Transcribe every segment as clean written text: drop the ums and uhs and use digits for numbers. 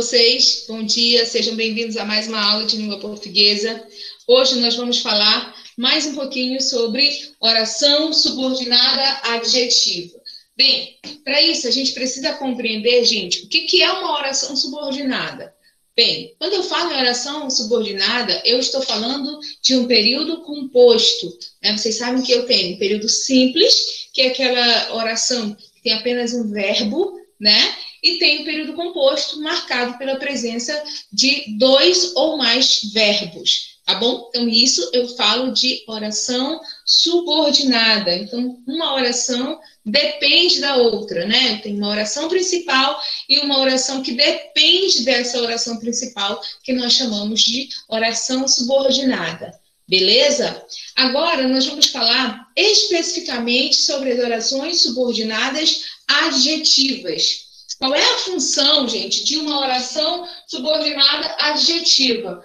vocês? Bom dia, sejam bem-vindos a mais uma aula de língua portuguesa. Hoje nós vamos falar mais um pouquinho sobre oração subordinada adjetiva. Bem, para isso a gente precisa compreender, gente, o que é uma oração subordinada. Bem, quando eu falo em oração subordinada, eu estou falando de um período composto, né? Vocês sabem que eu tenho um período simples, que é aquela oração que tem apenas um verbo, né? E tem um período composto marcado pela presença de dois ou mais verbos, tá bom? Então, isso eu falo de oração subordinada. Então, uma oração depende da outra, né? Tem uma oração principal e uma oração que depende dessa oração principal, que nós chamamos de oração subordinada. Beleza? Agora, nós vamos falar especificamente sobre as orações subordinadas adjetivas. Qual é a função, gente, de uma oração subordinada adjetiva?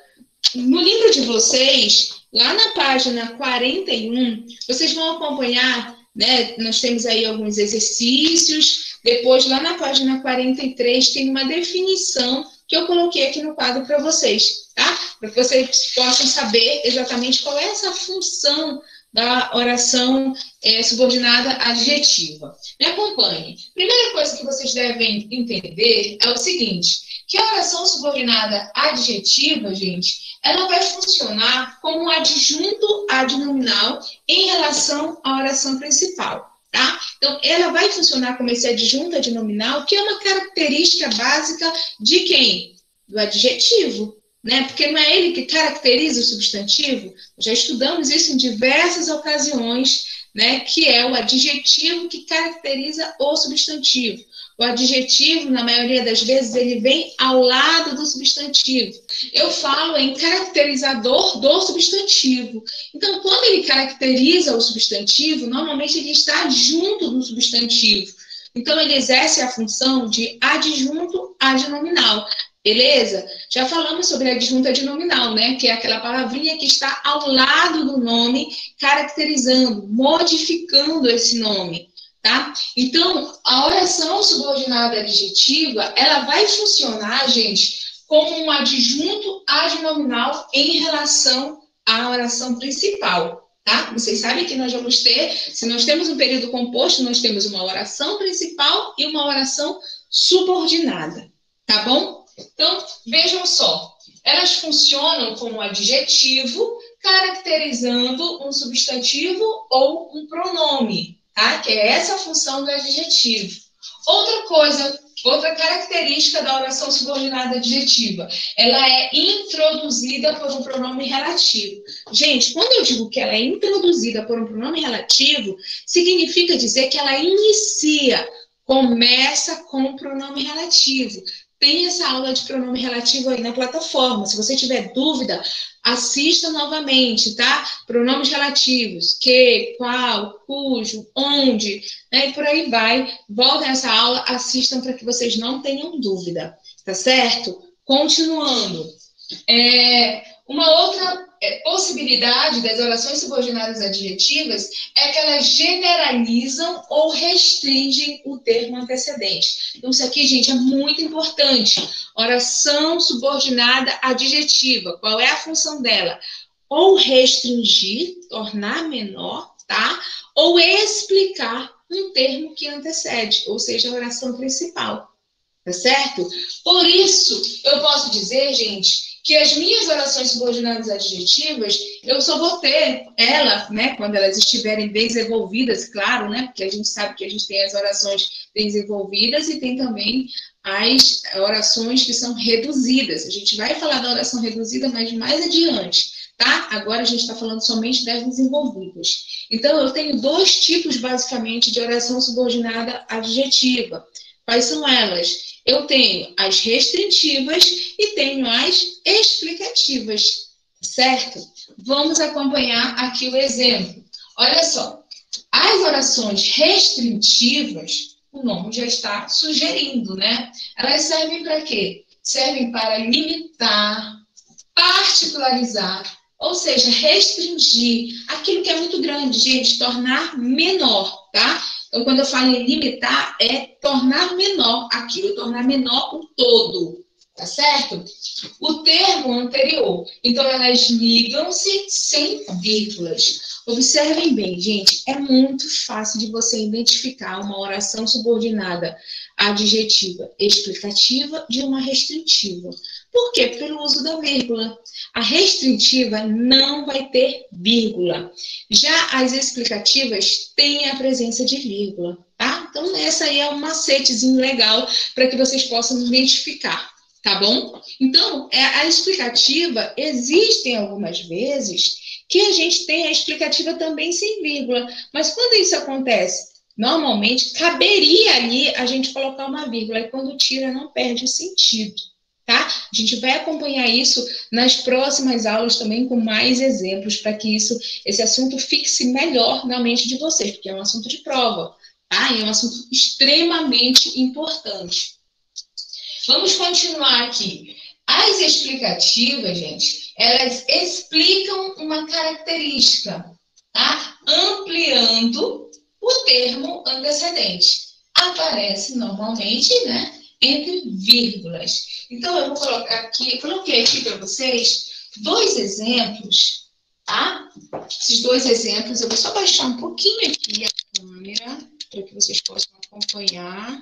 No livro de vocês, lá na página 41, vocês vão acompanhar, né? Nós temos aí alguns exercícios. Depois, lá na página 43, tem uma definição que eu coloquei aqui no quadro para vocês, tá? Para que vocês possam saber exatamente qual é essa função da oração subordinada adjetiva. Me acompanhe. Primeira coisa que vocês devem entender é o seguinte, que a oração subordinada adjetiva, gente, ela vai funcionar como um adjunto adnominal em relação à oração principal, tá? Então, ela vai funcionar como esse adjunto adnominal, que é uma característica básica de quem? Do adjetivo, né? Porque não é ele que caracteriza o substantivo. Já estudamos isso em diversas ocasiões, né? Que é o adjetivo que caracteriza o substantivo. O adjetivo, na maioria das vezes, ele vem ao lado do substantivo. Eu falo em caracterizador do substantivo. Então, quando ele caracteriza o substantivo, normalmente ele está junto do substantivo. Então, ele exerce a função de adjunto adnominal. Beleza? Já falamos sobre adjunto adnominal, né? Que é aquela palavrinha que está ao lado do nome, caracterizando, modificando esse nome, tá? Então, a oração subordinada adjetiva, ela vai funcionar, gente, como um adjunto adnominal em relação à oração principal, tá? Vocês sabem que nós vamos ter, se nós temos um período composto, nós temos uma oração principal e uma oração subordinada, tá bom? Então, vejam só, elas funcionam como adjetivo, caracterizando um substantivo ou um pronome, tá? Que é essa a função do adjetivo. Outra coisa, outra característica da oração subordinada adjetiva, ela é introduzida por um pronome relativo. Gente, quando eu digo que ela é introduzida por um pronome relativo, significa dizer que ela inicia, começa com um pronome relativo. Tem essa aula de pronome relativo aí na plataforma. Se você tiver dúvida, assista novamente, tá? Pronomes relativos, que, qual, cujo, onde, né? E por aí vai. Voltem essa aula, assistam para que vocês não tenham dúvida, tá certo? Continuando. Uma outra possibilidade das orações subordinadas adjetivas é que elas generalizam ou restringem o termo antecedente. Então, isso aqui, gente, é muito importante. Oração subordinada adjetiva. Qual é a função dela? Ou restringir, tornar menor, tá? Ou explicar um termo que antecede, ou seja, a oração principal. Tá certo? Por isso, eu posso dizer, gente, que as minhas orações subordinadas adjetivas, eu só vou ter ela, né, quando elas estiverem desenvolvidas, claro, né, porque a gente sabe que a gente tem as orações desenvolvidas e tem também as orações que são reduzidas. A gente vai falar da oração reduzida, mas mais adiante, tá? Agora a gente está falando somente das desenvolvidas. Então, eu tenho dois tipos, basicamente, de oração subordinada adjetiva. Quais são elas? Eu tenho as restritivas e tenho as explicativas, certo? Vamos acompanhar aqui o exemplo. Olha só, as orações restritivas, o nome já está sugerindo, né? Elas servem para quê? Servem para limitar, particularizar, ou seja, restringir aquilo que é muito grande, gente, tornar menor, tá? Então, quando eu falo em limitar, é tornar menor aquilo, tornar menor o todo, tá certo? O termo anterior. Então, elas ligam-se sem vírgulas. Observem bem, gente, é muito fácil de você identificar uma oração subordinada adjetiva explicativa de uma restritiva. Por quê? Pelo uso da vírgula. A restritiva não vai ter vírgula. Já as explicativas têm a presença de vírgula, tá? Então, essa aí é um macetezinho legal para que vocês possam identificar, tá bom? Então, a explicativa, existem algumas vezes que a gente tem a explicativa também sem vírgula, mas quando isso acontece, normalmente caberia ali a gente colocar uma vírgula, e quando tira não perde o sentido, tá? A gente vai acompanhar isso nas próximas aulas também com mais exemplos para que esse assunto fixe melhor na mente de vocês, porque é um assunto de prova, tá? E é um assunto extremamente importante. Vamos continuar aqui. As explicativas, gente, elas explicam uma característica, tá? Ampliando o termo antecedente. Aparece normalmente, né, entre vírgulas. Então, eu vou colocar aqui, coloquei aqui para vocês 2 exemplos, tá? Esses 2 exemplos, eu vou só baixar um pouquinho aqui a câmera, para que vocês possam acompanhar,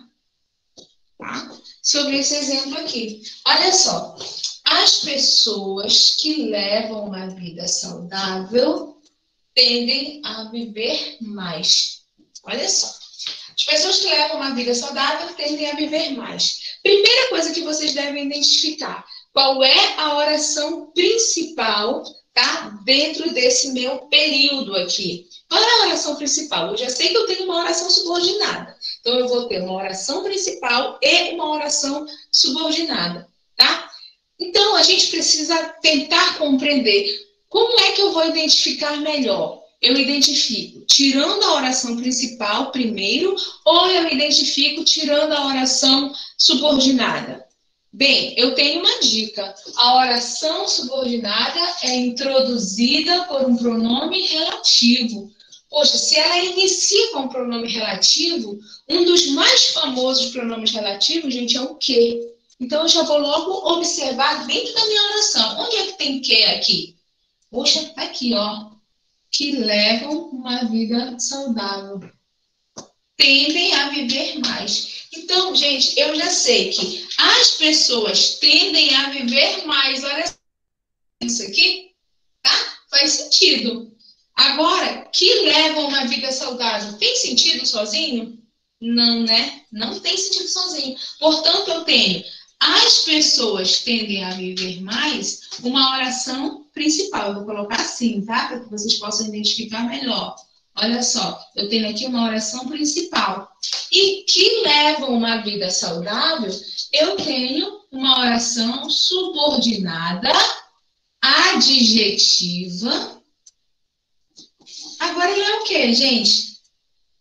tá? Sobre esse exemplo aqui. Olha só, as pessoas que levam uma vida saudável tendem a viver mais. Olha só, as pessoas que levam uma vida saudável tendem a viver mais. Primeira coisa que vocês devem identificar, qual é a oração principal, tá? Dentro desse meu período aqui. Qual é a oração principal? Eu já sei que eu tenho uma oração subordinada. Então, eu vou ter uma oração principal e uma oração subordinada, tá? Então, a gente precisa tentar compreender como é que eu vou identificar melhor. Eu identifico tirando a oração principal primeiro ou eu identifico tirando a oração subordinada? Bem, eu tenho uma dica. A oração subordinada é introduzida por um pronome relativo. Poxa, se ela inicia com um pronome relativo, um dos mais famosos pronomes relativos, gente, é o que. Então, eu já vou logo observar dentro da minha oração. Onde é que tem que aqui? Poxa, tá aqui, ó. Que levam uma vida saudável. Tendem a viver mais. Então, gente, eu já sei que as pessoas tendem a viver mais. Olha isso aqui, tá? Faz sentido. Agora, que levam uma vida saudável, tem sentido sozinho? Não, né? Não tem sentido sozinho. Portanto, eu tenho as pessoas tendem a viver mais, uma oração principal. Eu vou colocar assim, tá? Para que vocês possam identificar melhor. Olha só, eu tenho aqui uma oração principal. E que levam uma vida saudável, eu tenho uma oração subordinada, adjetiva. Agora, ele é o quê, gente?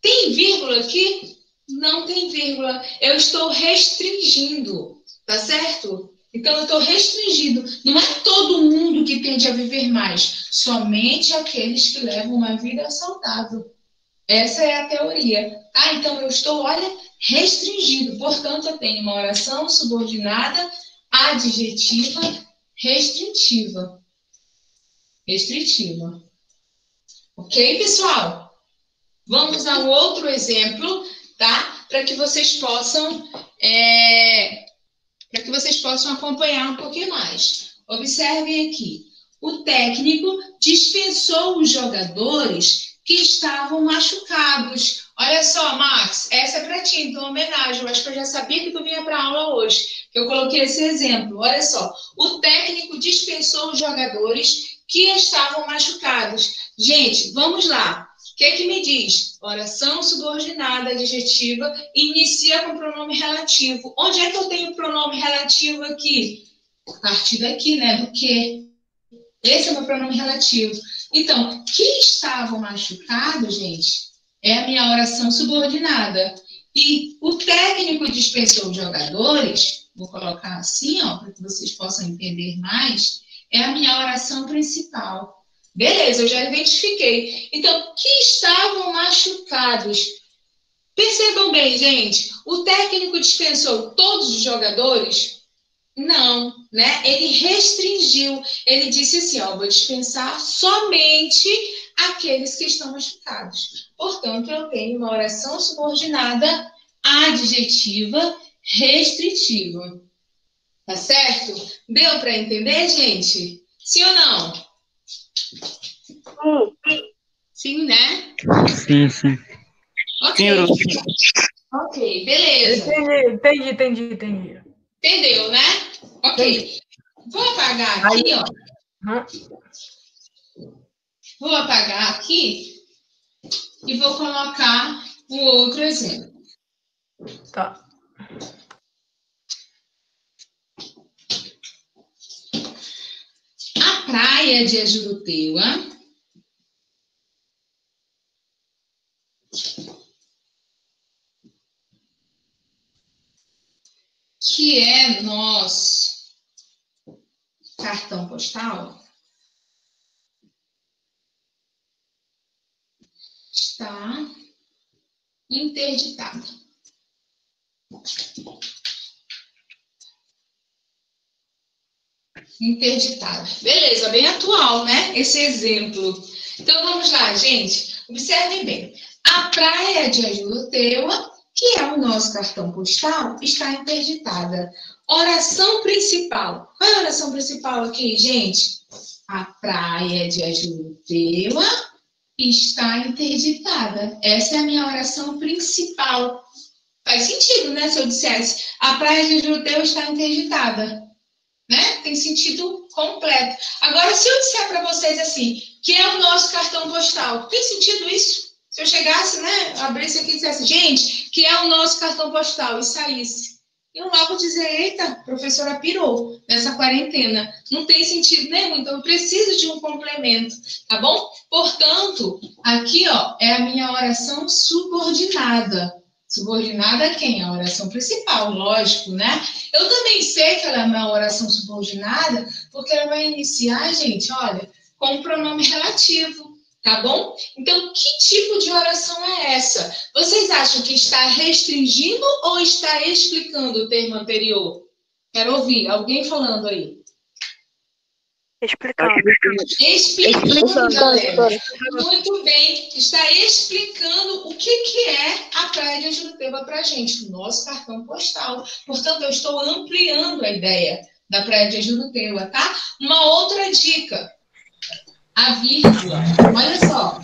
Tem vírgula aqui? Não tem vírgula. Eu estou restringindo, tá certo? Então, eu estou restringindo. Não é todo mundo que tende a viver mais. Somente aqueles que levam uma vida saudável. Essa é a teoria, tá? Então, eu estou, olha, restringido. Portanto, eu tenho uma oração subordinada, adjetiva, restritiva. Restritiva. Ok, pessoal? Vamos a um outro exemplo, tá? Para que vocês possam acompanhar um pouquinho mais. Observem aqui. O técnico dispensou os jogadores que estavam machucados. Olha só, Max, essa é para ti, então, homenagem. Eu acho que eu já sabia que tu vinha para a aula hoje, que eu coloquei esse exemplo. Olha só, o técnico dispensou os jogadores que estavam machucados. Gente, vamos lá. O que me diz? Oração subordinada adjetiva inicia com pronome relativo. Onde é que eu tenho o pronome relativo aqui? A partir daqui, né? Do que? Esse é o meu pronome relativo. Então, que estavam machucados, gente, é a minha oração subordinada. E o técnico dispensou os jogadores, vou colocar assim, ó, para que vocês possam entender mais, é a minha oração principal. Beleza, eu já identifiquei. Então, que estavam machucados. Percebam bem, gente, o técnico dispensou todos os jogadores? Não, né? Ele restringiu. Ele disse assim, ó, vou dispensar somente aqueles que estão machucados. Portanto, eu tenho uma oração subordinada adjetiva restritiva. Tá certo? Deu para entender, gente? Sim ou não? Sim, né? Sim, sim. Ok. Ok, beleza. Entendi. Entendeu, né? Ok. Vou apagar aqui, ó. Vou apagar aqui e vou colocar um outro exemplo. Tá. A praia de Juruteua que é nosso cartão postal, está interditado. Interditado. Beleza, bem atual, né? Esse exemplo. Então vamos lá, gente. Observem bem. A praia de Juruteua, que é o nosso cartão postal, está interditada. Oração principal. Qual é a oração principal aqui, gente? A praia de Juruteua está interditada. Essa é a minha oração principal. Faz sentido, né? Se eu dissesse, a praia de Juruteua está interditada. Né? Tem sentido completo. Agora, se eu disser para vocês assim, que é o nosso cartão postal, tem sentido isso? Se eu chegasse, né, abrisse aqui e dissesse, gente, que é o nosso cartão postal e saísse. Eu logo dizer, eita, a professora pirou nessa quarentena. Não tem sentido nenhum, então eu preciso de um complemento, tá bom? Portanto, aqui, ó, é a minha oração subordinada. Subordinada a quem? A oração principal, lógico, né? Eu também sei que ela é uma oração subordinada, porque ela vai iniciar, gente, olha, com um pronome relativo. Tá bom? Então, que tipo de oração é essa? Vocês acham que está restringindo ou está explicando o termo anterior? Quero ouvir alguém falando aí. Explicando. Explicando, galera. Muito bem. Está explicando o que é a Praia de Juruteua para a gente, o nosso cartão postal. Portanto, eu estou ampliando a ideia da Praia de Juruteua, tá? Uma outra dica. A vírgula. Olha só.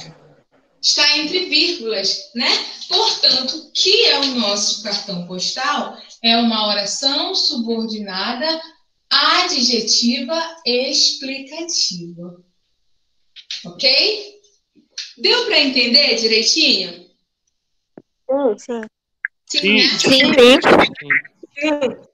Está entre vírgulas, né? Portanto, o que é o nosso cartão postal? É uma oração subordinada adjetiva explicativa. Ok? Deu para entender direitinho? Sim. Sim, né? Sim. Sim.